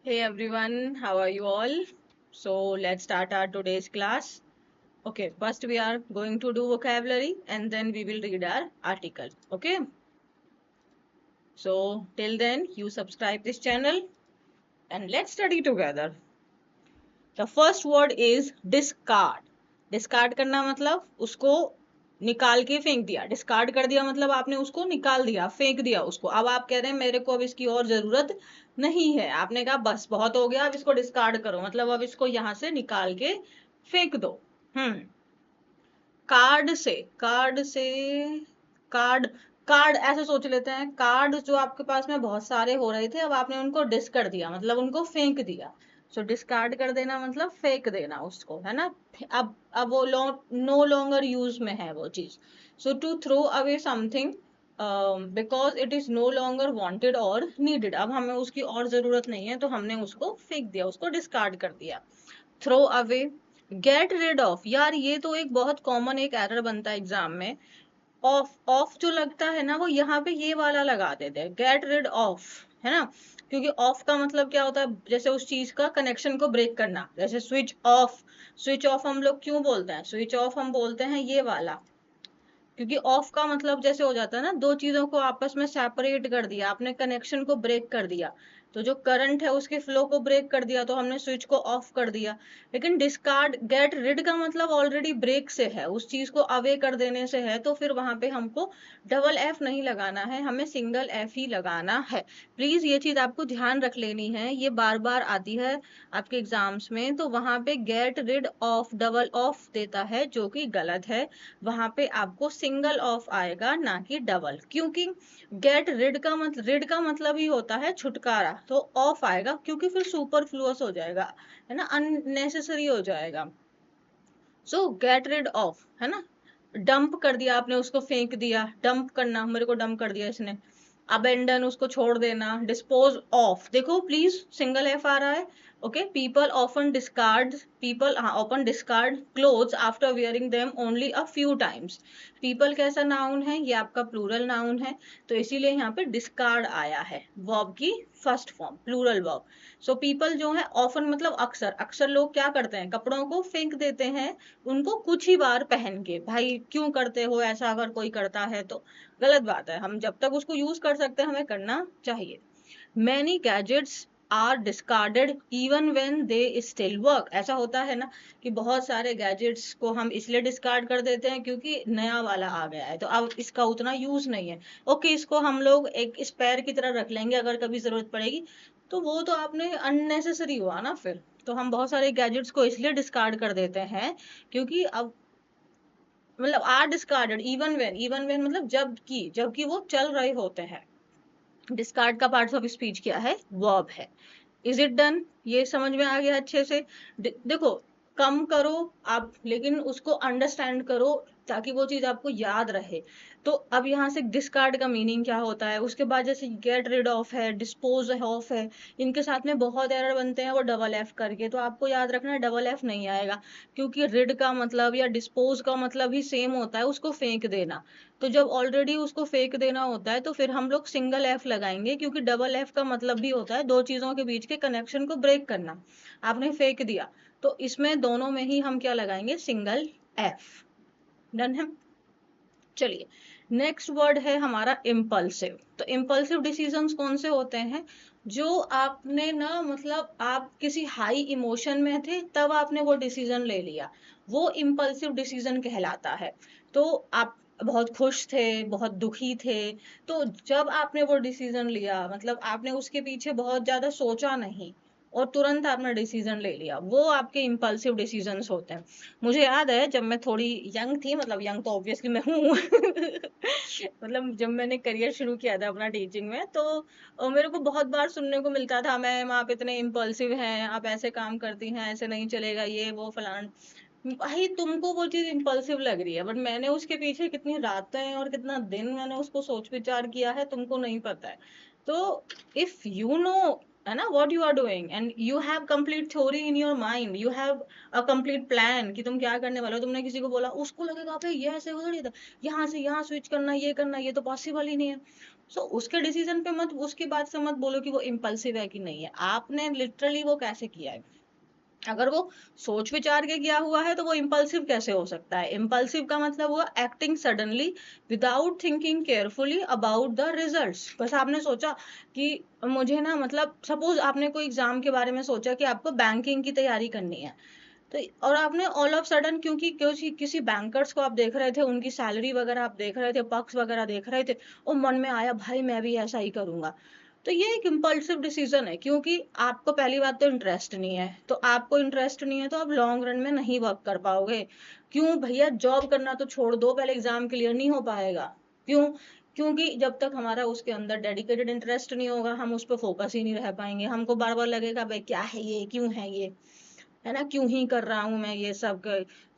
Hey everyone, how are you all? So let's start our today's class. Okay, first we are going to do vocabulary and then we will read our article. Okay, so till then you subscribe this channel and let's study together. The first word is discard. Discard करना मतलब उसको निकाल के फेंक दिया. Discard कर दिया मतलब आपने उसको निकाल दिया, फेंक दिया उसको. अब आप कह रहे हैं मेरे को अब इसकी और जरूरत नहीं है. आपने कहा बस बहुत हो गया, अब इसको डिस्कार्ड करो, मतलब अब इसको यहां से निकाल के फेंक दो. हम्म. कार्ड से कार्ड कार्ड ऐसे सोच लेते हैं. कार्ड जो आपके पास में बहुत सारे हो रहे थे, अब आपने उनको डिस कर दिया, मतलब उनको फेंक दिया. सो डिस्कार्ड कर देना मतलब फेंक देना उसको, है ना. अब वो नो लॉन्गर यूज में है वो चीज. So to throw away something because it is no longer wanted और नीडेड. अब हमें उसकी और जरूरत नहीं है तो हमने उसको फेंक दिया, उसको डिस्कार्ड कर दिया. Throw away, get rid of. यार ये तो एक बहुत कॉमन एक एरर बनता है एग्जाम में. ऑफ जो लगता है ना वो यहाँ पे ये वाला लगा देते हैं, गेट रिड ऑफ, है ना. क्योंकि ऑफ का मतलब क्या होता है, जैसे उस चीज का कनेक्शन को ब्रेक करना. जैसे स्विच ऑफ. स्विच ऑफ हम लोग क्यों बोलते हैं, स्विच ऑफ हम बोलते हैं ये वाला. क्योंकि ऑफ का मतलब जैसे हो जाता है ना, दो चीजों को आपस में सेपरेट कर दिया आपने, कनेक्शन को ब्रेक कर दिया. तो जो करंट है उसके फ्लो को ब्रेक कर दिया तो हमने स्विच को ऑफ कर दिया. लेकिन डिस्कार्ड गेट रिड का मतलब ऑलरेडी ब्रेक से है, उस चीज को अवे कर देने से है, तो फिर वहां पे हमको डबल एफ नहीं लगाना है, हमें सिंगल एफ ही लगाना है. प्लीज ये चीज आपको ध्यान रख लेनी है, ये बार बार आती है आपके एग्जाम्स में. तो वहां पे get rid of double of देता है जो कि गलत है. वहां पे आपको सिंगल ऑफ आएगा ना कि डबल, क्योंकि गेट रिड का मतलब ही होता है छुटकारा. तो ऑफ आएगा क्योंकि फिर सुपरफ्लुअस हो जाएगा, है ना, अननेसेसरी हो जाएगा. सो गेट रिड ऑफ, है ना. डंप कर दिया आपने, उसको फेंक दिया. डंप करना, मेरे को डंप कर दिया इसने. अबेंडन, उसको छोड़ देना. डिस्पोज ऑफ, देखो प्लीज सिंगल एफ आ रहा है. Okay. People often discard, people हाँ often discard clothes after wearing them only a few times. People कैसा नाउन है, ये आपका प्लूरल नाउन है, तो इसीलिए यहाँ पे डिस्कार्ड आया है, वर्ब की first form, plural verb. So people जो है ऑफन मतलब अक्सर, अक्सर लोग क्या करते हैं, कपड़ों को फेंक देते हैं उनको कुछ ही बार पहन के. भाई क्यों करते हो ऐसा, अगर कोई करता है तो गलत बात है. हम जब तक उसको यूज कर सकते हैं हमें करना चाहिए. Many gadgets are discarded even when they still work. ऐसा होता है ना कि बहुत सारे गैजेट्स को हम इसलिए डिस्कार्ड कर देते हैं क्योंकि नया वाला आ गया है तो अब इसका उतना यूज नहीं है. ओके, इसको हम लोग एक स्पेयर की तरह रख लेंगे अगर कभी जरूरत पड़ेगी. तो वो तो आपने अननेसेसरी हुआ ना फिर. तो हम बहुत सारे गैजेट्स को इसलिए डिस्कार्ड कर देते हैं क्योंकि अब मतलब आर डिस्कार्डेड इवन व्हेन मतलब जबकि वो चल रहे होते हैं. डिस्कार्ड का पार्ट्स ऑफ स्पीच क्या है, वर्ब है. इज इट डन, ये समझ में आ गया अच्छे से. देखो, कम करो आप लेकिन उसको अंडरस्टैंड करो ताकि वो चीज आपको याद रहे. तो अब यहाँ से डिस्कार्ड का मीनिंग क्या होता है, उसके बाद जैसे गेट रिड ऑफ है, डिस्पोज ऑफ है, इनके साथ में बहुत एरर बनते हैं वो डबल एफ करके. तो आपको याद रखना है डबल एफ नहीं आएगा, क्योंकि रिड का मतलब या डिस्पोज का मतलब ही सेम होता है, उसको फेंक देना. तो जब ऑलरेडी उसको फेंक देना होता है तो फिर हम लोग सिंगल एफ लगाएंगे, क्योंकि डबल एफ का मतलब भी होता है दो चीजों के बीच के कनेक्शन को ब्रेक करना. आपने फेंक दिया तो इसमें दोनों में ही हम क्या लगाएंगे, सिंगल एफ. डन है. चलिए, नेक्स्ट वर्ड है हमारा इम्पल्सिव. तो इम्पल्सिव डिसीजंस कौन से होते हैं, जो आपने ना मतलब आप किसी हाई इमोशन में थे तब आपने वो डिसीजन ले लिया, वो इम्पल्सिव डिसीजन कहलाता है. तो आप बहुत खुश थे, बहुत दुखी थे, तो जब आपने वो डिसीजन लिया मतलब आपने उसके पीछे बहुत ज्यादा सोचा नहीं और तुरंत आपने डिसीजन ले लिया, वो आपके इम्पल्सिव डिसीजंस होते हैं. मुझे याद है जब मैं थोड़ी यंग थी, मतलब यंग तो ऑब्वियसली मैं हूँ मतलब जब मैंने करियर शुरू किया था अपना टीचिंग में, तो मेरे को बहुत बार सुनने को मिलता था, मैम आप इतने इम्पल्सिव हैं, आप ऐसे काम करती हैं, ऐसे नहीं चलेगा, ये वो फलान. भाई तुमको वो चीज इम्पल्सिव लग रही है, बट मैंने उसके पीछे कितनी रातें और कितना दिन मैंने उसको सोच विचार किया है तुमको नहीं पता है. तो इफ यू नो है ना, what you are doing and you have complete theory in your mind, you have a complete plan कि तुम क्या करने वाले हो। तुमने किसी को बोला, उसको लगेगा अबे ये ऐसे हो नहीं था, यहाँ से यहाँ स्विच करना, ये करना, ये तो पॉसिबल ही नहीं है। सो उसके डिसीजन पे मत, उसकी बात से मत बोलो कि वो इम्पल्सिव है कि नहीं है। आपने लिटरली वो कैसे किया है। अगर वो सोच विचार के किया हुआ है तो वो इम्पल्सिव कैसे हो सकता है। इम्पल्सिव का मतलब हुआ acting suddenly without thinking carefully about the results. बस आपने सोचा कि मुझे ना, मतलब सपोज आपने कोई एग्जाम के बारे में सोचा कि आपको बैंकिंग की तैयारी करनी है, तो और आपने ऑल ऑफ सडन, क्योंकि किसी बैंकर्स को आप देख रहे थे, उनकी सैलरी वगैरह आप देख रहे थे, पक्ष वगैरह देख रहे थे, और मन में आया भाई मैं भी ऐसा ही करूंगा। तो ये एक इम्पल्सिव डिसीजन है, क्योंकि आपको पहली बात तो इंटरेस्ट नहीं है। तो आपको इंटरेस्ट नहीं है तो आप लॉन्ग रन में नहीं वर्क कर पाओगे। क्यों भैया, जॉब करना तो छोड़ दो, पहले एग्जाम क्लियर नहीं हो पाएगा। क्यों? क्योंकि जब तक हमारा उसके अंदर डेडिकेटेड इंटरेस्ट नहीं होगा, हम उस पर फोकस ही नहीं रह पाएंगे। हमको बार बार लगेगा भाई क्या है ये, क्यों है ये, है ना, क्यों ही कर रहा हूं मैं ये सब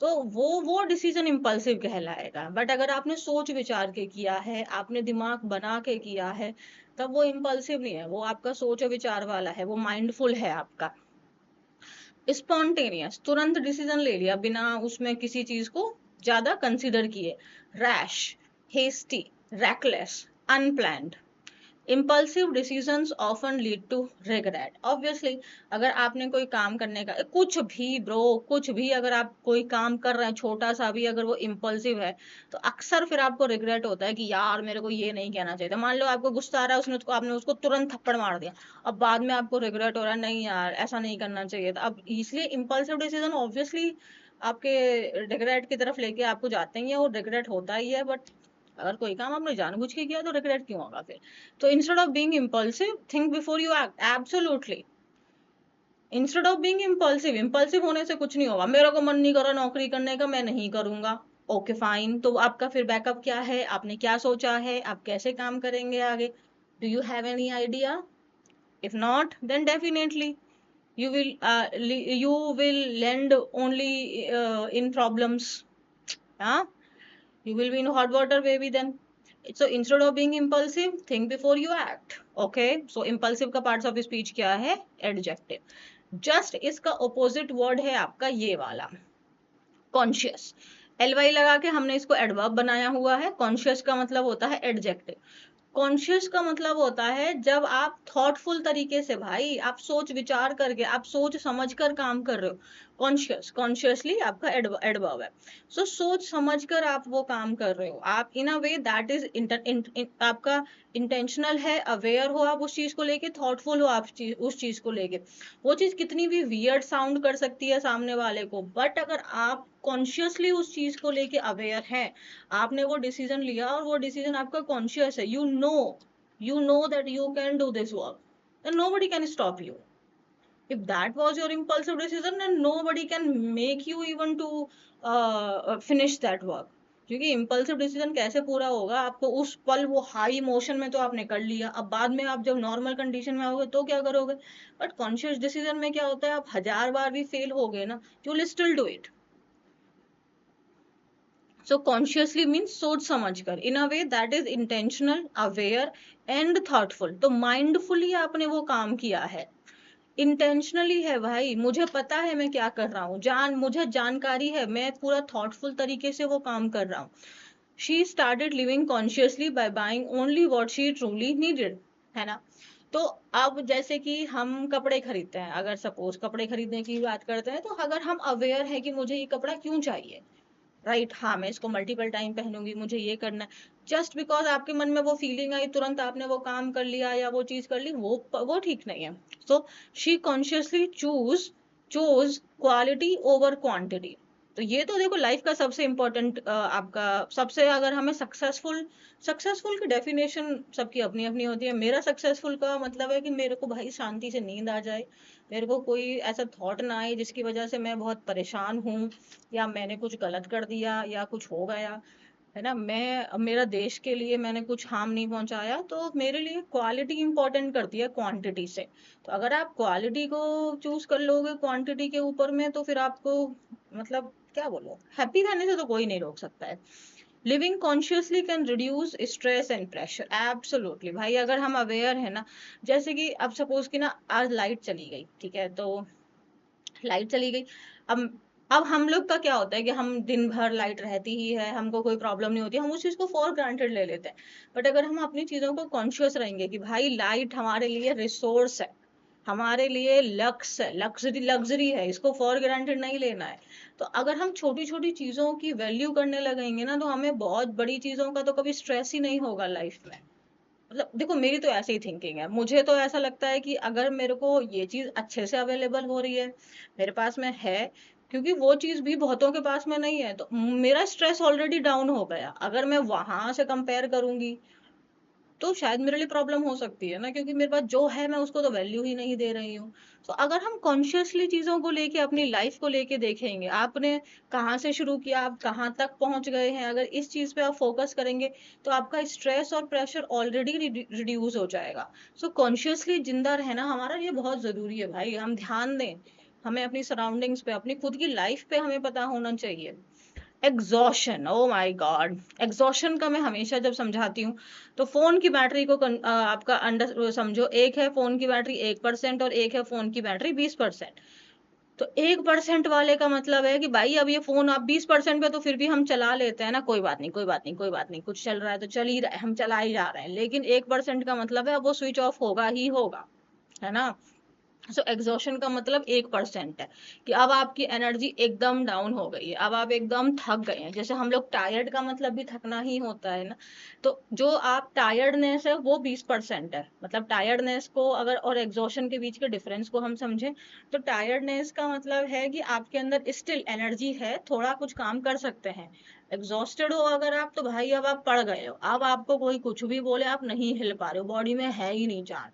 तो वो डिसीजन इम्पल्सिव कहलाएगा। बट अगर आपने सोच विचार के किया है, आपने दिमाग बना के किया है, तब वो इम्पल्सिव नहीं है, वो आपका सोच विचार वाला है, वो माइंडफुल है आपका। स्पॉन्टेनियस, तुरंत डिसीजन ले लिया बिना उसमें किसी चीज को ज्यादा कंसिडर किए। Rash, hasty, reckless, unplanned. Impulsive decisions often lead to regret. Obviously अगर आपने कोई काम करने का कुछ भी ब्रो, कुछ भी अगर आप कोई काम कर रहे हैं छोटा सा भी, अगर वो इम्पल्सिव है तो अक्सर फिर आपको रिग्रेट होता है कि यार मेरे को ये नहीं कहना चाहिए था। मान लो आपको गुस्सा आ रहा है, उसने उसको, आपने उसको तुरंत थप्पड़ मार दिया, अब बाद में आपको रिग्रेट हो रहा है, नहीं यार ऐसा नहीं करना चाहिए था। अब इसलिए इम्पल्सिव डिसीजन ऑब्वियसली आपके रिग्रेट की तरफ लेके आपको जाते ही है, और रिग्रेट होता ही है। बट अगर कोई काम आपने जानबूझ के किया तो रिग्रेट क्यों होगा फिर। तो instead of being impulsive, think before you act. Absolutely, instead of being impulsive, impulsive होने से कुछ नहीं होगा। मेरा को मन नहीं कर रहा नौकरी करने का, मैं नहीं करूंगा। ओके फाइन, तो आपका फिर बैकअप क्या है, आपने क्या सोचा है, आप कैसे काम करेंगे आगे। Do you have any idea? If not then definitely you will you will land only in problems. Huh? You will be in hot water baby then. So instead of being impulsive, think before you act. Okay, so impulsive का parts of speech क्या है? Adjective. Just इसका opposite word है आपका ये वाला, conscious। ly लगा के हमने इसको adverb बनाया हुआ है। conscious का मतलब होता है adjective। कॉन्शियस का मतलब होता है जब आप थॉटफुल तरीके से, भाई आप सोच विचार करके, आप सोच समझ कर काम कर रहे हो। कॉन्शियस, कॉन्शियसली आपका एडवर्ब है। सो सोच समझ कर आप वो काम कर रहे हो, आप इन अ वे दैट इज आपका इंटेंशनल है, अवेयर हो आप उस चीज को लेके, थॉटफुल हो आप उस चीज को लेके। वो चीज कितनी भी वियर्ड साउंड कर सकती है सामने वाले को, बट अगर आप कॉन्शियसली उस चीज को लेके अवेयर हैं, आपने वो डिसीजन लिया और वो डिसीजन आपका कॉन्शियस है, you know that you can do this work, then nobody can stop you. If that was your impulsive decision, then nobody can make you even to finish that work. क्योंकि impulsive decision कैसे पूरा होगा, आपको उस पल वो high emotion में तो आपने कर लिया, अब बाद में आप जब नॉर्मल कंडीशन में आओगे तो क्या करोगे। बट कॉन्शियस डिसीजन में क्या होता है, आप 1000 बार भी फेल हो गए ना, you will still do it. So consciously means सोच समझकर, in a way that is intentional, aware and thoughtful. तो माइंडफुली आपने वो काम किया है, इंटेंशनली है भाई, मुझे पता है मैं क्या कर रहा हूँ, मुझे जानकारी है, मैं पूरा थॉटफुल तरीके से वो काम कर रहा हूँ। She started living consciously by buying only what she truly needed, है ना। तो अब जैसे कि हम कपड़े खरीदते हैं, अगर सपोज कपड़े खरीदने की बात करते हैं, तो अगर हम अवेयर है कि मुझे ये कपड़ा क्यों चाहिए, राइट, हाँ मैं इसको मल्टीपल टाइम पहनूंगी, मुझे ये करना है, जस्ट बिकॉज आपके मन में वो फीलिंग आई, तुरंत आपने वो काम कर लिया या वो चीज कर ली, वो ठीक नहीं है। So she consciously choose quality over quantity. तो ये तो देखो लाइफ का सबसे इम्पोर्टेंट आपका, सबसे, अगर हमें सक्सेसफुल की डेफिनेशन सबकी अपनी अपनी होती है। मेरा सक्सेसफुल का मतलब है कि मेरे को भाई शांति से नींद आ जाए, मेरे को कोई ऐसा थॉट ना आए जिसकी वजह से मैं बहुत परेशान हूँ, या मैंने कुछ गलत कर दिया या कुछ हो गया, है ना, मैं मेरा देश के लिए मैंने कुछ हार्म नहीं पहुंचाया, तो मेरे लिए क्वालिटी इंपॉर्टेंट करती है क्वांटिटी से। तो अगर आप क्वालिटी को चूज कर लोगे क्वांटिटी के ऊपर में, तो फिर आपको, मतलब क्या बोलो, हैप्पी रहने से तो कोई नहीं रोक सकता है। Living consciously can reduce stress and pressure. Absolutely भाई, अगर हम अवेयर है ना, जैसे कि अब सपोज कि ना आज लाइट चली गई, ठीक है, तो लाइट चली गई। अब हम लोग का क्या होता है कि हम दिन भर लाइट रहती ही है, हमको कोई प्रॉब्लम नहीं होती, हम उस चीज को फॉर ग्रांटेड ले लेते हैं। बट अगर हम अपनी चीजों को कॉन्शियस रहेंगे कि भाई लाइट हमारे लिए रिसोर्स है, हमारे लिए लक्स है, लग्जरी लग्जरी है, इसको फॉर ग्रांटेड नहीं लेना है। तो अगर हम छोटी छोटी चीजों की वैल्यू करने लगेंगे ना, तो हमें बहुत बड़ी चीजों का तो कभी स्ट्रेस ही नहीं होगा लाइफ में। मतलब देखो, मेरी तो ऐसे ही थिंकिंग है, मुझे तो ऐसा लगता है कि अगर मेरे को ये चीज अच्छे से अवेलेबल हो रही है, मेरे पास में है, क्योंकि वो चीज भी बहुतों के पास में नहीं है, तो मेरा स्ट्रेस ऑलरेडी डाउन हो गया। अगर मैं वहां से कंपेयर करूंगी तो शायद मेरे लिए प्रॉब्लम हो सकती है ना, क्योंकि मेरे पास जो है मैं उसको तो वैल्यू ही नहीं दे रही हूँ। तो अगर हम कॉन्शियसली चीजों को लेके, अपनी लाइफ को लेके देखेंगे, आपने कहाँ से शुरू किया, आप कहाँ तक पहुंच गए हैं, अगर इस चीज पे आप फोकस करेंगे तो आपका स्ट्रेस और प्रेशर ऑलरेडी रिड्यूस हो जाएगा। सो कॉन्शियसली जिंदा रहना हमारा ये बहुत जरूरी है भाई, हम ध्यान दें, हमें अपनी सराउंडिंग्स पे, अपनी खुद की लाइफ पे हमें पता होना चाहिए। Exhaustion, O my God, exhaustion का मैं हमेशा जब समझाती हूँ तो फोन की बैटरी को आपका अंडर समझो, एक है फोन की बैटरी 1% और एक है फोन की बैटरी 20%। तो 1% वाले का मतलब है कि भाई अब ये फोन आप 20% पे तो फिर भी हम चला लेते हैं ना, कोई बात नहीं, कोई बात नहीं, कोई बात नहीं, कुछ चल रहा है तो चल ही रहा है, हम चला ही जा रहे हैं। लेकिन 1% का मतलब है अब वो स्विच ऑफ होगा ही होगा, है ना। सो एग्जॉशन का मतलब 1% है कि अब आपकी एनर्जी एकदम डाउन हो गई है, अब आप एकदम थक गए हैं। जैसे हम लोग टायर्ड का मतलब भी थकना ही होता है ना, तो जो आप टायर्डनेस है वो 20% है। मतलब टायर्डनेस को अगर और एग्जॉशन के बीच के डिफरेंस को हम समझें, तो टायर्डनेस का मतलब है कि आपके अंदर स्टिल एनर्जी है, थोड़ा कुछ काम कर सकते हैं। एग्जॉस्टेड हो अगर आप, तो भाई अब आप पड़ गए हो, अब आपको कोई कुछ भी बोले आप नहीं हिल पा रहे हो, बॉडी में है ही नहीं जान,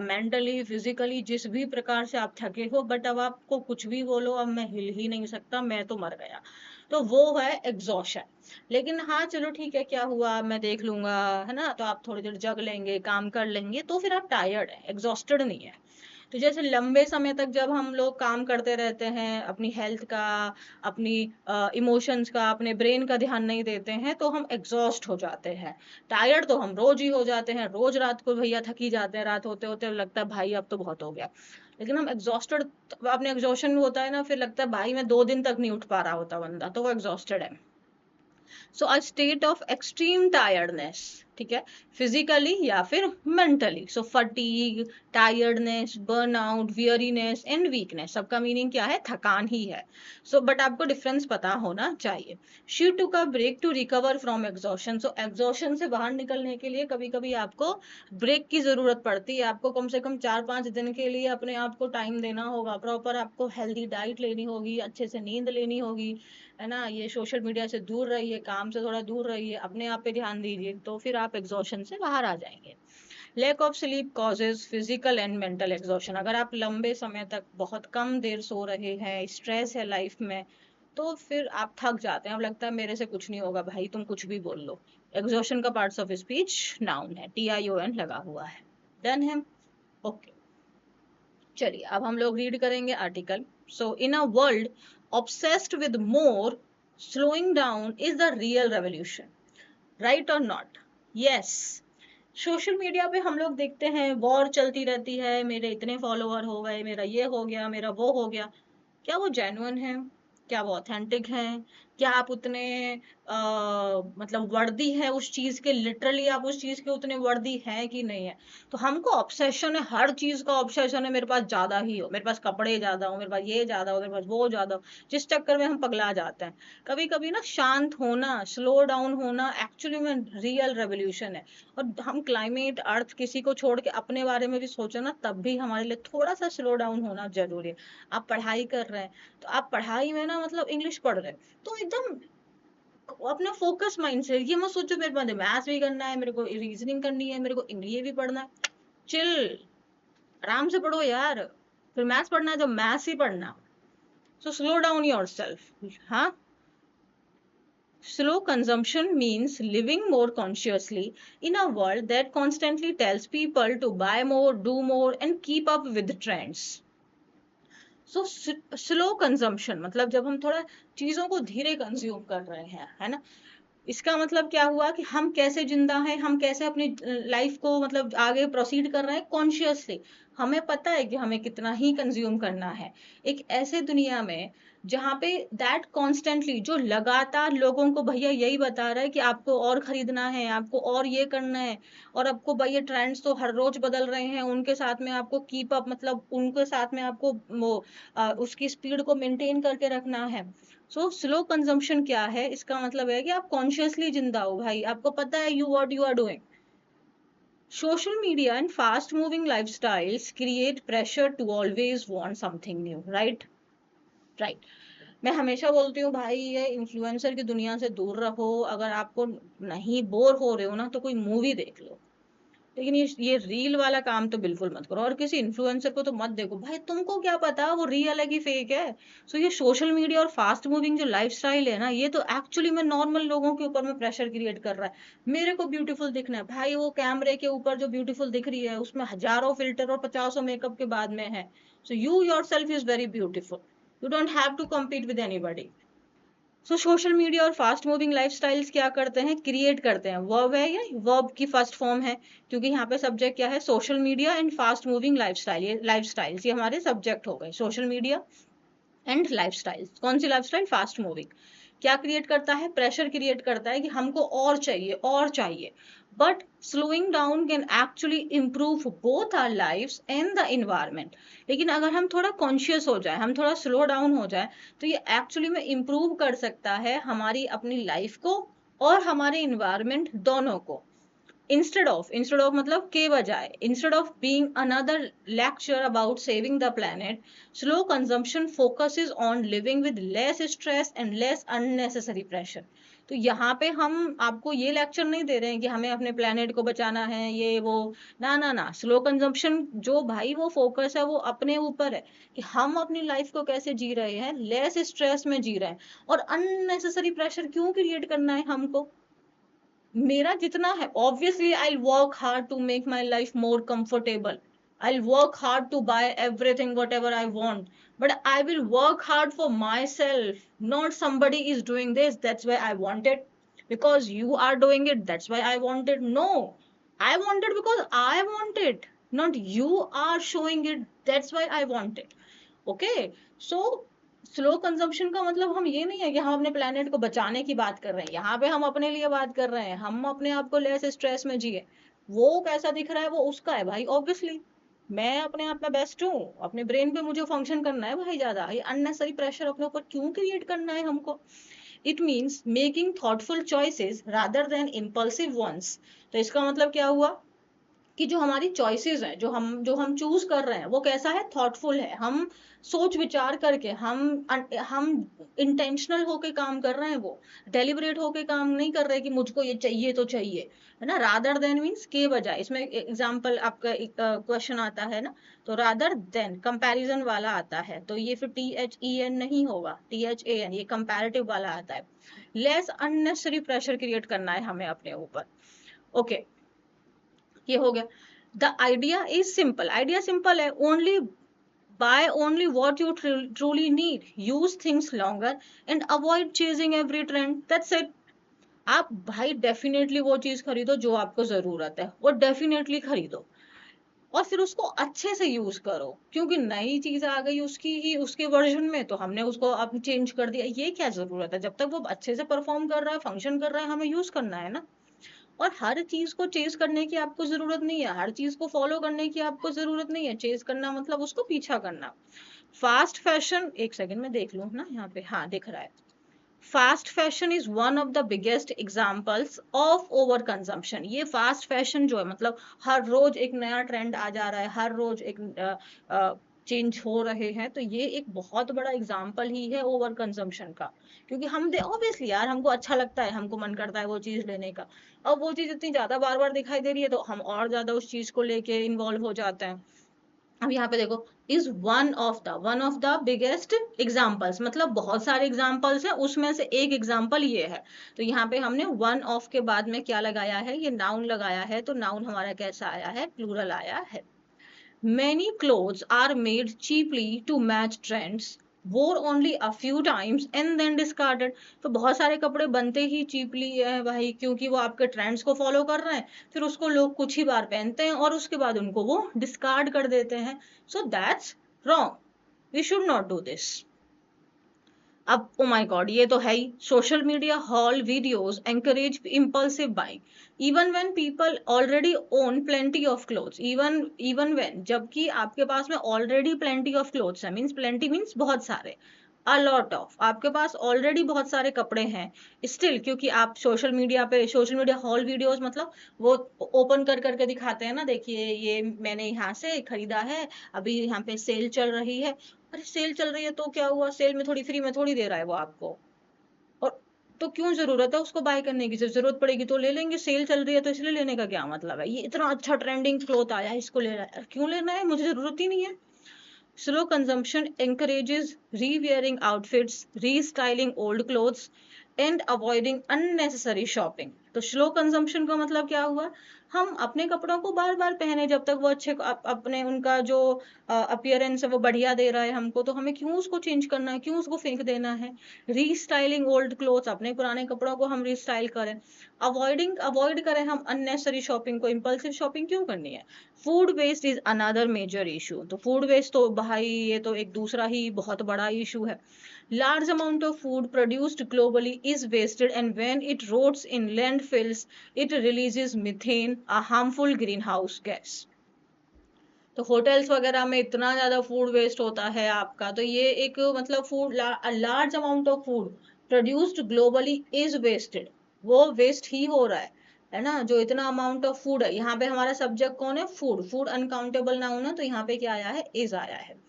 मेंटली फिजिकली जिस भी प्रकार से आप थके हो, बट अब आपको कुछ भी बोलो अब मैं हिल ही नहीं सकता, मैं तो मर गया। तो वो है एग्जॉशन। लेकिन हाँ चलो ठीक है, क्या हुआ मैं देख लूंगा, है ना, तो आप थोड़ी देर जग लेंगे, काम कर लेंगे, तो फिर आप टायर्ड है, एग्जॉस्टेड नहीं है। तो जैसे लंबे समय तक जब हम लोग काम करते रहते हैं, अपनी हेल्थ का, अपनी इमोशंस का, अपने ब्रेन का ध्यान नहीं देते हैं, तो हम एग्जॉस्ट हो जाते हैं। टायर्ड तो हम रोज ही हो जाते हैं, रोज रात को भैया थक ही जाते हैं, रात होते होते लगता है भाई अब तो बहुत हो गया। लेकिन हम एग्जॉस्टेड, अपने एग्जॉशन होता है ना, फिर लगता है भाई मैं 2 दिन तक नहीं उठ पा रहा होता बंदा, तो वो एग्जॉस्टेड है। So a state of extreme tiredness, ठीक है, फिजिकली या फिर mentally. So fatigue, tiredness, burnout, weariness and weakness, सबका मीनिंग क्या है, थकान ही है। सो बट आपको डिफरेंस पता होना चाहिए। She took a break to recover from exhaustion. So exhaustion से बाहर निकलने के लिए कभी कभी आपको ब्रेक की जरूरत पड़ती है, आपको कम से कम 4-5 दिन के लिए अपने आप को टाइम देना होगा, प्रॉपर आपको हेल्दी डाइट लेनी होगी, अच्छे से नींद लेनी होगी, है ना, ये सोशल मीडिया से दूर रहिए, काम से थोड़ा दूर रहिए, अपने आप पे ध्यान दीजिए, तो फिर आप एग्जॉशन से बाहर आ जाएंगे। Lack of sleep causes physical and mental exhaustion. अगर आप लंबे समय तक बहुत कम देर सो रहे हैं, स्ट्रेस है लाइफ में, तो फिर आप थक जाते हैं, अब लगता है मेरे से कुछ नहीं होगा, भाई तुम कुछ भी बोल लो। एग्जॉशन का पार्ट्स ऑफ स्पीच नाउन है, TION लगा हुआ है। डन है, ओके। चलिए अब हम लोग रीड करेंगे article. So in a world obsessed with more, slowing down is the real revolution, right और नॉट? यस। सोशल मीडिया पे हम लोग देखते हैं वॉर चलती रहती है, मेरे इतने फॉलोअर हो गए, मेरा ये हो गया, मेरा वो हो गया। क्या वो जेन्युइन है? क्या वो ऑथेंटिक है? क्या आप उतने मतलब वर्दी है उस चीज के, लिटरली आप उस चीज के उतने वर्दी है कि नहीं है? तो हमको ऑब्सेशन है, हर चीज का ऑब्सेशन है, मेरे पास ज्यादा ही हो, मेरे पास कपड़े ज्यादा हो, मेरे पास ये ज्यादा हो, मेरे पास वो ज्यादा हो, जिस चक्कर में हम पगला जाते हैं। कभी कभी ना शांत होना, स्लो डाउन होना एक्चुअली में रियल रेवोल्यूशन है। और हम क्लाइमेट, अर्थ, किसी को छोड़ के अपने बारे में भी सोचे ना, तब भी हमारे लिए थोड़ा सा स्लो डाउन होना जरूरी है। आप पढ़ाई कर रहे हैं, तो आप पढ़ाई में ना मतलब इंग्लिश पढ़ रहे हैं, तो एकदम अपना फोकस माइंड से, ये मत सोचो मेरे पास मैथ्स भी करना है, मेरे को रीजनिंग करनी है, मेरे को इंग्लिश भी पढ़ना है। चिल, आराम से पढ़ो यार। फिर मैथ्स पढ़ना है तो मैथ्स ही पढ़ना। So slow down your self. हाँ, slow consumption means living more consciously in a world that constantly tells people to buy more, do more, and keep up with trends. So slow consumption मतलब जब हम थोड़ा चीजों को धीरे consume कर रहे हैं, है ना, इसका मतलब क्या हुआ कि हम कैसे जिंदा हैं, हम कैसे अपनी लाइफ को मतलब आगे प्रोसीड कर रहे हैं कॉन्शियसली। हमें पता है कि हमें कितना ही कंज्यूम करना है एक ऐसे दुनिया में जहाँ पे दैट कॉन्स्टेंटली, जो लगातार लोगों को भैया यही बता रहा है कि आपको और खरीदना है, आपको और ये करना है, और आपको भैया ट्रेंड्स तो हर रोज बदल रहे हैं, उनके साथ में आपको कीप अप, मतलब उनके साथ में आपको वो उसकी स्पीड को मेंटेन करके रखना है। सो स्लो कंजम्पशन क्या है, इसका मतलब है कि आप कॉन्शियसली जिंदा हो भाई, आपको पता है you what you are doing. Social media and fast moving lifestyles create pressure to always want something new, right? Right. मैं हमेशा बोलती हूँ भाई, ये इन्फ्लुएंसर की दुनिया से दूर रहो। अगर आपको नहीं बोर हो रहे हो ना, तो कोई मूवी देख लो, लेकिन ये रील वाला काम तो बिल्कुल मत करो, और किसी इन्फ्लुएंसर को तो मत देखो भाई, तुमको क्या पता वो रियल है कि फेक है। सो ये सोशल मीडिया और फास्ट मूविंग जो लाइफस्टाइल है ना, ये तो एक्चुअली में नॉर्मल लोगों के ऊपर में प्रेशर क्रिएट कर रहा है। मेरे को ब्यूटीफुल दिखना है भाई, वो कैमरे के ऊपर जो ब्यूटीफुल दिख रही है उसमें हजारों फिल्टर और 50 मेकअप के बाद में है। So you yourself is very beautiful, you don't have to compete with anybody. So social media और फास्ट मूविंग लाइफस्टाइल्स क्या करते हैं, क्रिएट करते हैं। वर्ब है, ये वर्ब की फर्स्ट फॉर्म है, क्योंकि यहाँ पे सब्जेक्ट क्या है, social media and fast moving lifestyle. ये लाइफस्टाइल्स, ये हमारे सब्जेक्ट हो गए, सोशल मीडिया एंड लाइफस्टाइल। कौन सी लाइफस्टाइल? Fast moving. क्या क्रिएट करता है? प्रेशर क्रिएट करता है कि हमको और चाहिए और चाहिए। But slowing down can actually improve both our lives and the environment. लेकिन अगर हम थोड़ा कॉन्शियस हो जाए, हम थोड़ा स्लो डाउन हो जाए, तो ये एक्चुअली में इम्प्रूव कर सकता है हमारी अपनी लाइफ को और हमारे इन्वायरमेंट दोनों को। Instead of मतलब के बजाय, instead of being another lecture about saving the planet, slow consumption focuses on living with less stress and less unnecessary pressure. तो यहाँ पे हम आपको ये लेक्चर नहीं दे रहे हैं कि हमें अपने प्लेनेट को बचाना है, ये वो, ना ना ना। स्लो कंजम्पशन जो भाई, वो फोकस है वो अपने ऊपर है कि हम अपनी लाइफ को कैसे जी रहे हैं, लेस स्ट्रेस में जी रहे हैं। और अननेसेसरी प्रेशर क्यों क्रिएट करना है हमको? मेरा जितना है, obviously I work hard to make my life more comfortable, I work hard to buy everything whatever I want, but I will work hard for myself, not somebody is doing this that's why I want it, because you are doing it that's why I want it. No, I want it because I want it, not you are showing it that's why I want it. Okay. So slow consumption का मतलब हम ये नहीं है कि हम अपने planet को बचाने की बात कर रहे हैं, यहाँ पे हम अपने लिए बात कर रहे हैं, हम अपने आप को लेस स्ट्रेस में जिए। वो कैसा दिख रहा है वो उसका है भाई, ऑब्वियसली। मैं अपने आप में बेस्ट हूँ, अपने ब्रेन पे मुझे फंक्शन करना है भाई, ज्यादा ये अननेसेसरी प्रेशर अपने ऊपर क्यों क्रिएट करना है हमको? It means making thoughtful choices rather than impulsive ones. तो इसका मतलब क्या हुआ कि जो हमारी चॉइसेस हैं, जो हम चूज कर रहे हैं, वो कैसा है? थॉटफुल है। हम सोच विचार करके, हम इंटेंशनल होके काम कर रहे हैं, वो डेलिबरेट होके काम नहीं कर रहे कि मुझको ये चाहिए तो चाहिए, है ना। रादर देन मीन्स के बजाय। इसमें एग्जांपल आपका एक क्वेश्चन आता है ना, तो रादर देन कंपैरिजन वाला आता है, तो ये फिर THEN नहीं होगा, THAN, ये कंपैरेटिव वाला आता है। लेस अननेसेसरी प्रेशर क्रिएट करना है हमें अपने ऊपर। ओके, ये हो गया। The idea is simple, idea simple है, only buy only what you truly need, use things longer and avoid chasing every trend, that's it। आप भाई डेफिनेटली वो चीज खरीदो जो आपको जरूरत है, वो डेफिनेटली खरीदो, और फिर उसको अच्छे से यूज करो, क्योंकि नई चीज आ गई उसकी ही उसके वर्जन में, तो हमने उसको अब चेंज कर दिया, ये क्या जरूरत है? जब तक वो अच्छे से परफॉर्म कर रहा है, फंक्शन कर रहा है, हमें यूज करना है ना। और हर चीज को चेज करने की आपको जरूरत नहीं है, हर चीज को फॉलो करने की आपको जरूरत नहीं है। चेज करना मतलब उसको पीछा करना। फास्ट फैशन, एक सेकंड में देख लूं ना, यहाँ पे हाँ दिख रहा है। Fast fashion is one of the biggest examples of over consumption. ये फास्ट फैशन जो है, मतलब हर रोज एक नया ट्रेंड आ जा रहा है, हर रोज एक चेंज हो रहे हैं, तो ये एक बहुत बड़ा एग्जाम्पल ही है ओवर कंजम्पशन का। क्योंकि हम दे ऑब्वियसली यार, हमको अच्छा लगता है, हमको मन करता है वो चीज लेने का। अब वो चीज इतनी ज्यादा बार बार दिखाई दे रही है, तो हम और ज्यादा उस चीज को लेके इन्वॉल्व हो जाते हैं। अब यहाँ पे देखो, is one of the biggest examples, मतलब बहुत सारे एग्जाम्पल्स हैं, उसमें से एक एग्जाम्पल ये है। तो यहाँ पे हमने वन ऑफ के बाद में क्या लगाया है? ये नाउन लगाया है, तो नाउन हमारा कैसा आया है? प्लूरल आया है। Many clothes are made cheaply to match trends, wore only a few times and then discarded। तो बहुत सारे कपड़े बनते ही चीपली है भाई, क्योंकि वो आपके ट्रेंड्स को फॉलो कर रहे हैं, फिर उसको लोग कुछ ही बार पहनते हैं और उसके बाद उनको वो डिस्कार्ड कर देते हैं। So that's wrong, we should not do this. अब ओ माय गॉड, ये तो है ही, social media haul videos encourage impulsive buying even when people already own plenty of clothes. Even when, जबकि आपके पास में ऑलरेडी प्लेंटी ऑफ क्लोथ्स है, मींस प्लेंटी मींस बहुत सारे, अ लॉट ऑफ, आपके पास ऑलरेडी बहुत सारे कपड़े हैं, स्टिल क्योंकि आप सोशल मीडिया हॉल वीडियोस मतलब वो ओपन कर करके दिखाते हैं ना, देखिए ये मैंने यहाँ से खरीदा है, अभी यहाँ पे सेल चल रही है। अरे सेल चल रही है तो क्या हुआ, सेल में थोड़ी फ्री में थोड़ी दे रहा है वो आपको, और तो क्यों जरूरत है उसको बाय करने की, जब जरूरत पड़ेगी तो ले लेंगे, सेल चल रही है तो इसलिए लेने का क्या मतलब है, ये इतना अच्छा ट्रेंडिंग क्लोथ आया है इसको ले रहा है, क्यों लेना है, मुझे जरूरत ही नहीं है। Slow consumption encourages re-wearing outfits, restyling old clothes, and avoiding unnecessary shopping। तो स्लो कंजम्पशन का मतलब क्या हुआ, हम अपने कपड़ों को बार बार पहने जब तक वो अच्छे अपने उनका जो अपीयरेंस है वो बढ़िया दे रहा है हमको, तो हमें क्यों उसको चेंज करना है, क्यों उसको फेंक देना है। रीस्टाइलिंग ओल्ड क्लोथ्स, अपने पुराने कपड़ों को हम रीस्टाइल करें। अवॉइड करें हम अननेसेसरी शॉपिंग को, इम्पल्सिव शॉपिंग क्यों करनी है। Food waste is another major issue. तो फूड वेस्ट तो भाई ये तो एक दूसरा ही बहुत बड़ा इशू है। Large amount of food produced globally is wasted and when it rots in landfills it releases methane, a harmful greenhouse gas. तो होटल्स वगैरह में इतना ज्यादा फूड वेस्ट होता है आपका, तो ये एक मतलब large amount of food produced globally is wasted, वो वेस्ट ही हो रहा है ना। जो इतना अमाउंट ऑफ फूड है, यहाँ पे हमारा सब्जेक्ट कौन है, फूड, फूड अनकाउंटेबल नाउन है, तो यहाँ पे क्या आया है, इज आया है।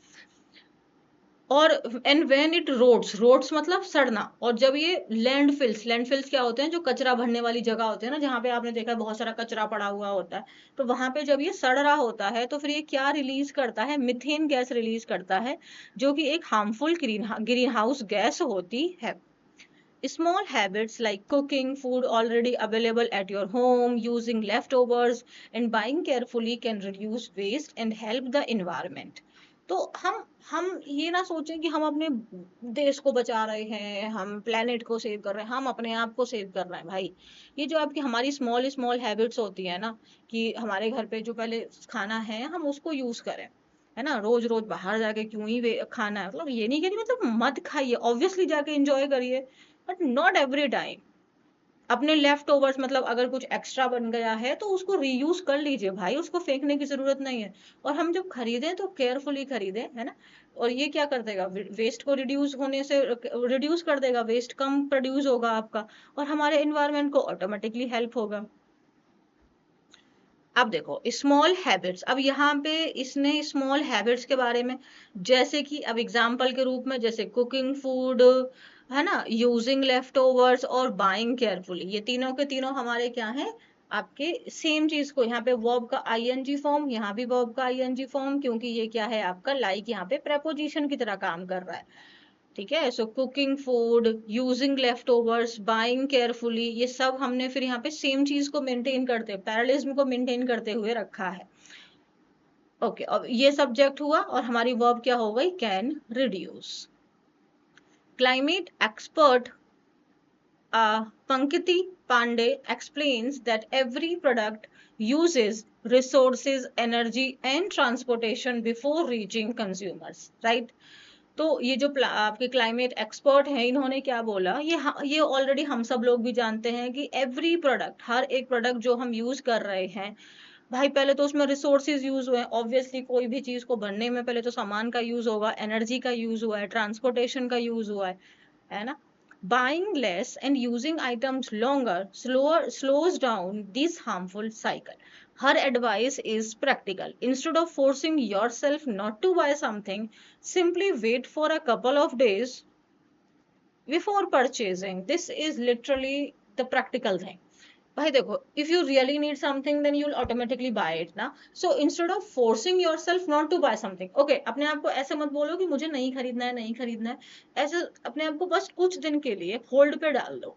और एंड व्हेन इट रोड्स मतलब सड़ना, और जब ये लैंडफिल्स क्या होते हैं, जो कचरा भरने वाली जगह होते हैं ना, जहाँ पे आपने देखा है बहुत सारा कचरा पड़ा हुआ होता है, तो वहां पे जब ये सड़ रहा होता है तो फिर ये क्या रिलीज करता है, मिथेन गैस रिलीज करता है, जो कि एक हार्मफुल ग्रीन हाउस गैस होती है। Small habits like cooking food already available at your home, using leftovers, and buying carefully can reduce waste and help the environment। तो हम ये ना सोचें कि हम अपने देश को बचा रहे हैं, हम प्लेनेट को सेव कर रहे हैं, हम अपने आप को सेव कर रहे हैं भाई। ये जो आपकी हमारी स्मॉल स्मॉल हैबिट्स होती है ना, कि हमारे घर पे जो पहले खाना है हम उसको यूज करें, है ना, रोज रोज बाहर जाके क्यों ही खाना है, मतलब ये नहीं कह रही मतलब मत खाइए, ऑब्वियसली जाके एंजॉय करिए, बट नॉट एवरी टाइम। अपने लेफ्ट ओवर्स मतलब अगर कुछ एक्स्ट्रा बन गया है तो उसको रीयूज कर लीजिए भाई, उसको फेंकने की जरूरत नहीं है। और हम जब खरीदें तो केयरफुली खरीदें, है ना। और ये क्या कर देगा, वेस्ट को रिड्यूस होने से रिड्यूस कर देगा, वेस्ट कम प्रोड्यूस होगा आपका, और हमारे एनवायरनमेंट को ऑटोमेटिकली हेल्प होगा। अब देखो स्मॉल हैबिट्स, अब यहाँ पे इसने स्मॉल हैबिट्स के बारे में, जैसे कि अब एग्जाम्पल के रूप में, जैसे कुकिंग फूड, है ना, यूजिंग लेफ्ट ओवर्स और बाइंग केयरफुली, ये तीनों के तीनों हमारे क्या हैं, आपके सेम चीज को, यहाँ पे वर्ब का आईएनजी फॉर्म, यहाँ भी वर्ब का आईएनजी फॉर्म, क्योंकि ये क्या है आपका लाइक यहाँ पे प्रेपोजिशन की तरह काम कर रहा है। ठीक है, so cooking food, using leftovers, buying carefully, ये सब हमने फिर यहाँ पे सेम चीज को मेंटेन करते, पैरेललिज्म को मेंटेन करते हुए रखा है। ओके, अब ये सब्जेक्ट हुआ और हमारी वर्ब क्या हो गई, can reduce. Climate expert Pankiti Pandey explains that every product uses resources, energy and transportation before reaching consumers, right? तो ये जो आपके क्लाइमेट एक्सपर्ट हैं, इन्होंने क्या बोला, ये ऑलरेडी हम सब लोग भी जानते हैं कि एवरी प्रोडक्ट, हर एक प्रोडक्ट जो हम यूज कर रहे हैं भाई, पहले तो उसमें रिसोर्सेज यूज हुए हैं, ऑब्वियसली कोई भी चीज को बनने में पहले तो सामान का यूज होगा, एनर्जी का यूज हुआ है, ट्रांसपोर्टेशन का यूज हुआ है ना। Buying less and using items longer slows down this harmful cycle. Her advice is practical. Instead of forcing yourself not to buy something, simply wait for a couple of days before purchasing. This is literally the practical thing. भाई देखो, if you really need something then you'll automatically buy it ना। So instead of forcing yourself not to buy something, okay, अपने आप को ऐसे मत बोलो कि मुझे नहीं खरीदना है, नहीं खरीदना है, ऐसे अपने आप को बस कुछ दिन के लिए होल्ड पे डाल दो,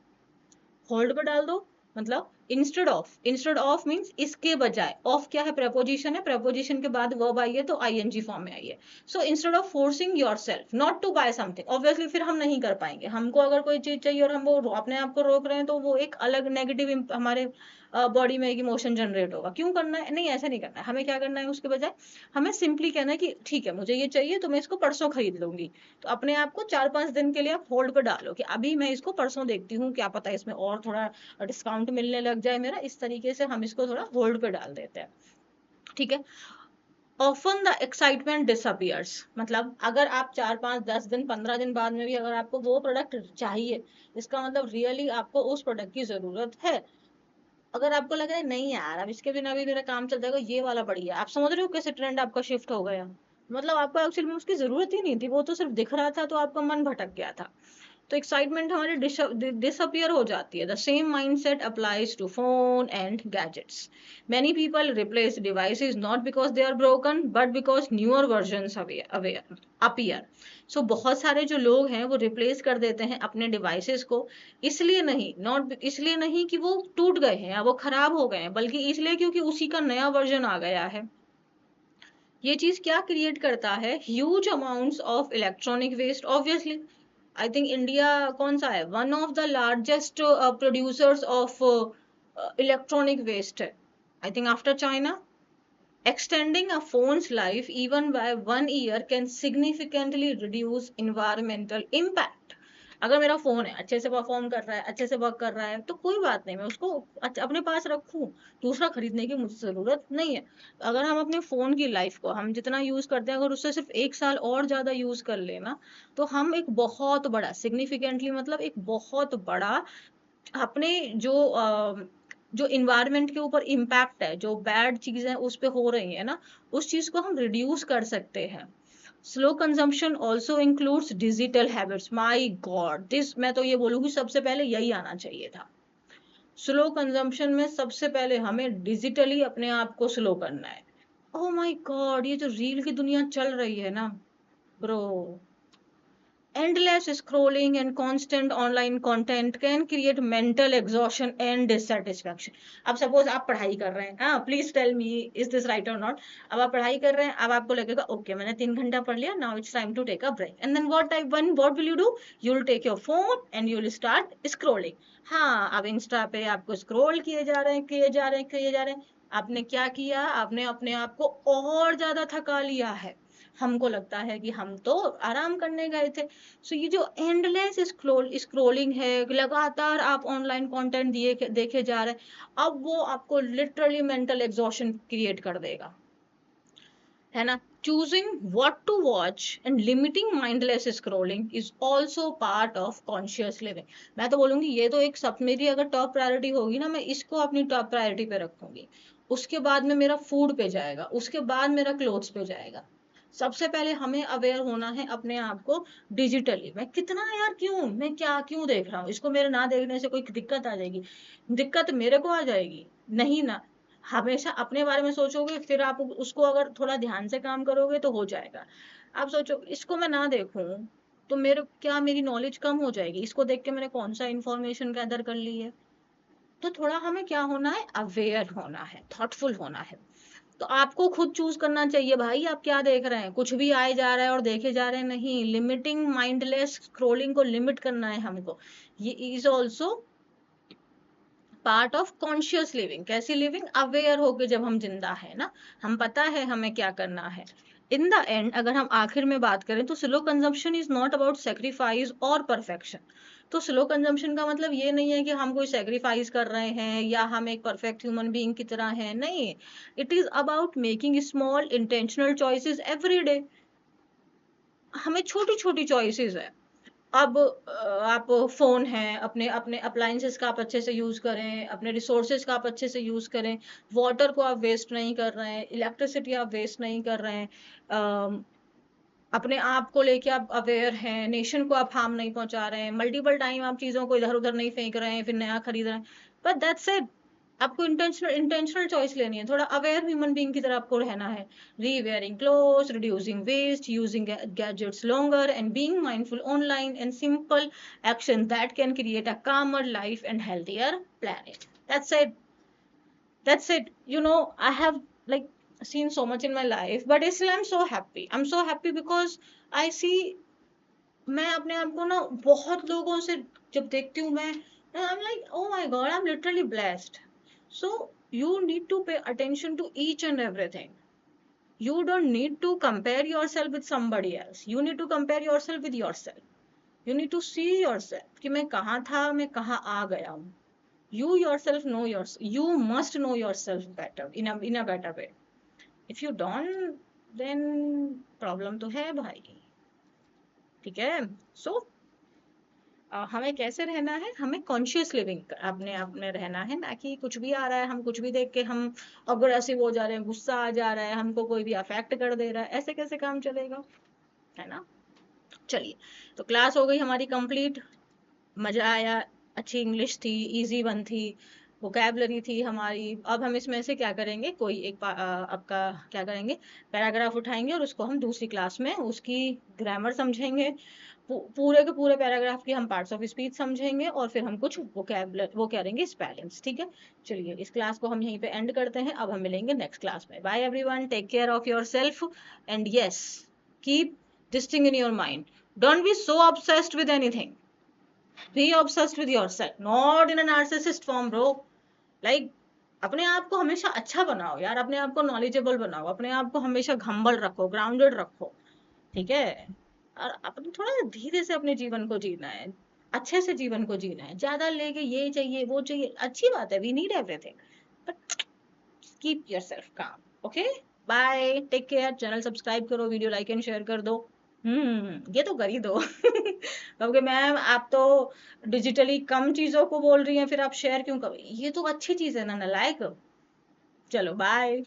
होल्ड पे डाल दो, मतलब इंस्टेड ऑफ मीन्स इसके बजाय, ऑफ क्या है, preposition है, preposition के बाद verb आई है तो ing फॉर्म में आई है। So instead of forcing yourself not to buy something, obviously फिर हम नहीं कर पाएंगे। हमको अगर कोई चीज चाहिए और हम वो अपने आप को रोक रहे हैं तो वो एक अलग नेगेटिव हमारे बॉडी में एक इमोशन जनरेट होगा। क्यों करना है, नहीं ऐसा नहीं करना है। हमें क्या करना है, उसके बजाय हमें सिंपली कहना है कि ठीक है मुझे ये चाहिए तो मैं इसको परसों खरीद लूंगी। तो अपने आप को 4-5 दिन के लिए आप होल्ड पे डालो कि अभी मैं इसको परसों देखती हूँ, क्या पता इसमें और थोड़ा डिस्काउंट मिलने लग जाए मेरा, इस तरीके से हम इसको थोड़ा होल्ड पे डाल देते हैं। ठीक है। ऑफन द एक्साइटमेंट डिसअपियर्स, मतलब अगर आप 4-5-10 दिन 15 दिन बाद में भी अगर आपको वो प्रोडक्ट चाहिए, इसका मतलब रियली आपको उस प्रोडक्ट की जरूरत है। अगर आपको लग रहा है नहीं यार अब इसके बिना भी मेरा काम चल जाएगा, ये वाला बढ़िया, आप समझ रहे हो कैसे ट्रेंड आपका शिफ्ट हो गया। मतलब आपको एक्चुअली में उसकी जरूरत ही नहीं थी, वो तो सिर्फ दिख रहा था तो आपका मन भटक गया था। तो एक्साइटमेंट हमारी डिसअपियर हो जाती है। The same mindset applies to phone and gadgets. Many people replace devices not because they are broken but because newer versions appear. So बहुत सारे जो लोग हैं वो रिप्लेस कर देते हैं अपने डिवाइसेस को, इसलिए नहीं, नॉट इसलिए नहीं कि वो टूट गए हैं या वो खराब हो गए हैं, बल्कि इसलिए क्योंकि उसी का नया वर्जन आ गया है। ये चीज क्या क्रिएट करता है, huge amounts of electronic waste obviously. I think India कौन सा है, one of the largest producers of electronic waste है, I think after China. Extending a phone's life even by 1 year can significantly reduce environmental impact. अगर मेरा phone है अच्छे से perform कर रहा है, अच्छे से वर्क कर रहा है, तो कोई बात नहीं, मैं उसको अपने पास रखूं, दूसरा खरीदने की मुझे जरूरत नहीं है। अगर हम अपने फोन की लाइफ को हम जितना यूज करते हैं, अगर उससे सिर्फ 1 साल और ज्यादा यूज कर लेना, तो हम एक बहुत बड़ा सिग्निफिकेंटली, मतलब एक बहुत बड़ा अपने जो इन्वायरमेंट के ऊपर इम्पैक्ट है, जो बैड चीजें उस पे हो रही है ना, उस चीज को हम रिड्यूस कर सकते हैं। Slow consumption also includes digital habits. My God, this मैं तो ये बोलूंगी सबसे पहले यही आना चाहिए था। स्लो कंजम्पशन में सबसे पहले हमें डिजिटली अपने आप को स्लो करना है। ओह माय गॉड, ये जो रील की दुनिया चल रही है ना bro, endless scrolling and constant online content can create mental exhaustion and dissatisfaction. अब सपोज आप पढ़ाई कर रहे हैं, हाँ please tell me is this right और नॉट। अब आप पढ़ाई कर रहे हैं, अब आपको लगेगा ओके मैंने 3 घंटा पढ़ लिया, now it's time to take a break, and then what will you do, you will take your phone and you will start scrolling. हाँ, अब इंस्टा पे आपको स्क्रोल किए जा रहे हैं, किए जा रहे हैं, किए जा रहे हैं। आपने क्या किया, आपने अपने आप को और ज्यादा थका लिया है। हमको लगता है कि हम तो आराम करने गए थे। सो ये जो एंडलेस स्क्रोलिंग है, लगातार आप ऑनलाइन कंटेंट देखे जा रहे हैं, अब वो आपको लिटरली मेंटल एग्जॉशन क्रिएट कर देगा, है ना। Choosing what to watch and limiting mindless scrolling is also part of conscious living. मैं तो बोलूंगी ये तो एक सब, मेरी अगर टॉप प्रायोरिटी होगी ना, मैं इसको अपनी टॉप प्रायोरिटी पे रखूंगी। उसके बाद में मेरा फूड पे जाएगा, उसके बाद मेरा क्लोथ्स पे जाएगा। सबसे पहले हमें अवेयर होना है अपने आप को डिजिटली। मैं कितना यार, क्यों मैं क्या क्यों देख रहा हूँ इसको, मेरे ना देखने से कोई दिक्कत आ जाएगी, दिक्कत मेरे को आ जाएगी, नहीं ना। हमेशा अपने बारे में सोचोगे, फिर आप उसको अगर थोड़ा ध्यान से काम करोगे तो हो जाएगा। आप सोचो इसको मैं ना देखूं तो मेरे क्या, मेरी नॉलेज कम हो जाएगी, इसको देख के मैंने कौन सा इंफॉर्मेशन गैदर कर ली है। तो थोड़ा हमें क्या होना है, अवेयर होना है, थॉटफुल होना है। तो आपको खुद चूज करना चाहिए भाई, आप क्या देख रहे हैं, कुछ भी आए जा रहा है और देखे जा रहे हैं, नहीं। लिमिटिंग माइंडलेस स्क्रोलिंग को लिमिट करना है हमको। ये is also part of conscious living. कैसी लिविंग, अवेयर होके जब हम जिंदा है ना, हम पता है हमें क्या करना है। इन द एंड अगर हम आखिर में बात करें तो slow consumption is not about sacrifice और परफेक्शन। तो स्लो कंजम्पशन का मतलब ये नहीं है कि हम कोई सेक्रीफाइस कर रहे हैं या हम एक परफेक्ट ह्यूमन बीइंग की तरह हैं, नहीं। It is about making small intentional choices every day. हमें छोटी छोटी चॉइसेस है। अब आप फोन है, अपने अपने अप्लायंसेस का आप अच्छे से यूज करें, अपने रिसोर्सेज का आप अच्छे से यूज करें, वाटर को आप वेस्ट नहीं कर रहे हैं, इलेक्ट्रिसिटी आप वेस्ट नहीं कर रहे हैं, अपने आप को लेके आप अवेयर हैं, नेशन को आप हार्म नहीं पहुंचा रहे हैं, मल्टीपल टाइम आप चीजों को इधर उधर नहीं फेंक रहे हैं फिर नया खरीद रहे हैं। But that's it. आपको इंटेंशनल चॉइस लेनी है, थोड़ा अवेयर ह्यूमन बीइंग की तरह आपको रहना है। Rewearing clothes, reducing waste, using gadgets longer and being mindful online, and simple action that can create a calmer life and healthier planet. That's it. That's it. I have like seen so much in my life, but still I'm so happy. I'm so happy because I see, मैं अपने आप को ना बहुत लोगों से जब देखती हूँ मैं, I'm like, oh my God, I'm literally blessed. So you need to pay attention to each and everything. You don't need to compare yourself with somebody else. You need to compare yourself with yourself. You need to see yourself कि मैं कहाँ था, मैं कहाँ आ गया हूँ. You yourself know yourself. You must know yourself better, in a better way. If you don't, then problem तो है भाई. ठीक है. So हमें कैसे रहना है, हमें कॉन्शियस लिविंग अपने आप में रहना है, ना कि कुछ भी आ रहा है, हम कुछ भी देख के हम अग्रेसिव हो जा रहे हैं, गुस्सा आ जा रहा है, हमको कोई भी अफेक्ट कर दे रहा है. ऐसे कैसे काम चलेगा, है ना. चलिए, तो क्लास हो गई हमारी कंप्लीट. मजा आया. अच्छी इंग्लिश थी, इजी वन थी, वोकैबलरी थी हमारी. अब हम इसमें से क्या करेंगे, कोई एक आपका क्या करेंगे, पैराग्राफ उठाएंगे और उसको हम दूसरी क्लास में उसकी ग्रामर समझेंगे. पूरे के पूरे पैराग्राफ की हम पार्ट्स ऑफ स्पीच समझेंगे और फिर हम कुछ वो करेंगे स्पेलिंग्स. ठीक है. चलिए, इस क्लास को हम यहीं पे एंड करते हैं. अब हम मिलेंगे नेक्स्ट क्लास में. Bye everyone, take care of yourself, and yes, keep this thing in your mind. Don't be so obsessed with anything. Be obsessed with yourself, not in a narcissist form, bro. Like, अपने आप को हमेशा अच्छा बनाओ यार, अपने आप को नॉलेजेबल बनाओ, अपने आप को हमेशा घम्बल रखो, ग्राउंडेड रखो. ठीक है. और अपने थोड़ा धीरे से अपने जीवन को जीना है, अच्छे से जीवन को जीना है. ज्यादा लेके ये चाहिए वो चाहिए, अच्छी बात है, we need everything, but keep yourself calm. Okay. Bye, take care. Channel subscribe करो, वीडियो लाइक एंड शेयर कर दो. ये तो कर ही दो. क्योंकि मैम आप तो डिजिटली कम चीजों को बोल रही हैं, फिर आप शेयर क्यों कर, ये तो अच्छी चीज है ना, नालायक. चलो बाय.